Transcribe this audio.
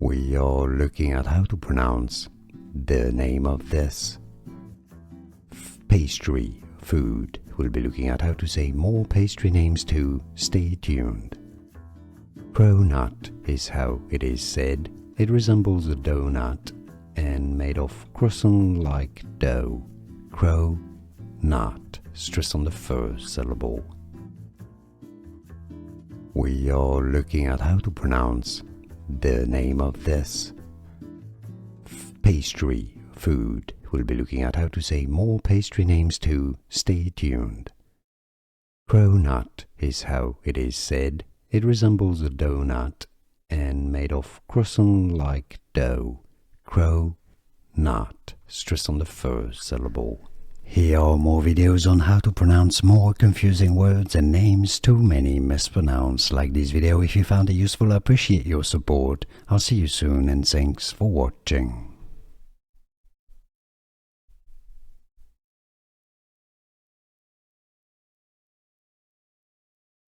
We are looking at how to pronounce the name of this pastry, food. We'll be looking at how to say more pastry names too. Stay tuned. Cronut is how it is said. It resembles a donut and made of croissant-like dough. Cronut. Stress on the first syllable. We are looking at how to pronounce the name of this pastry, food. We'll be looking at how to say more pastry names too. Stay tuned. Cronut is how it is said. It resembles a donut and made of croissant-like dough. Cronut. Stress on the first syllable. Here are more videos on how to pronounce more confusing words and names too many mispronounced. Like this video if you found it useful. I appreciate your support. I'll see you soon and thanks for watching.